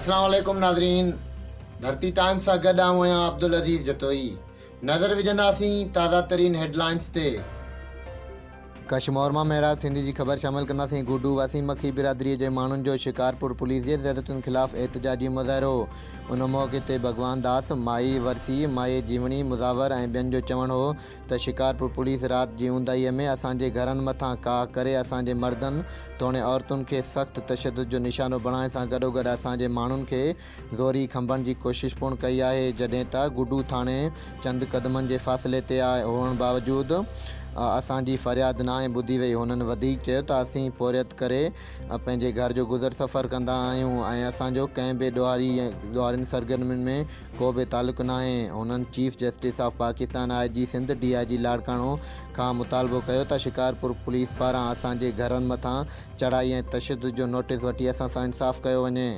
अस्सलाम वालेकुम नाज़रीन। धरती टाइम्स सां गॾु आहियां अब्दुल अज़ीज़ जतोई। नज़र विझंदासीं ताज़ा तरीन हेडलाइंस ते। कशमोर मां महराज सिंधी जी ख़बर शामिल कंदासीं। गुडू वासी मखी बिरादरी जे माण्हुनि जो शिकारपुर पुलिस जे ज़ियादतुनि ख़िलाफ़ एहतजाजी मुज़ाहिरो। उन मौक़े ते भगवान दास, माई वरसी, माई जीवणी, मुज़ावर ऐं ॿियनि जो चवणु हो त शिकारपुर पुलिस राति जी ऊंदाहीअ में असांजे घरनि मथां काह करे असांजे मर्दनि तोणे औरतुनि खे सख़्तु तशदुद जो निशानो बणाइण सां गॾोगॾु असांजे माण्हुनि खे ज़ोरी खंभण जी कोशिशि पिणु कई आहे। जॾहिं त गुडू थाणे चंद क़दमनि जे फ़ासिले ते हुअण बावजूदि असांजी फ़रियाद नाहे ॿुधी वई। हुननि वधीक चयो त असीं पोरियत करे पंहिंजे घर जो गुज़र सफ़र कंदा आहियूं ऐं असांजो कंहिं बि ॾोहारियुनि सरगर्मियुनि में को बि तालुक़ु नाहे। हुननि chief justice of Pakistan IG Sindh DIG Larkana खां मुतालबो कयो त शिकारपुर पुलिस पारां असांजे घरनि मथां चढ़ाई ऐं तशदुद जो नोटिस वठी असां सां इंसाफ़ कयो वञे।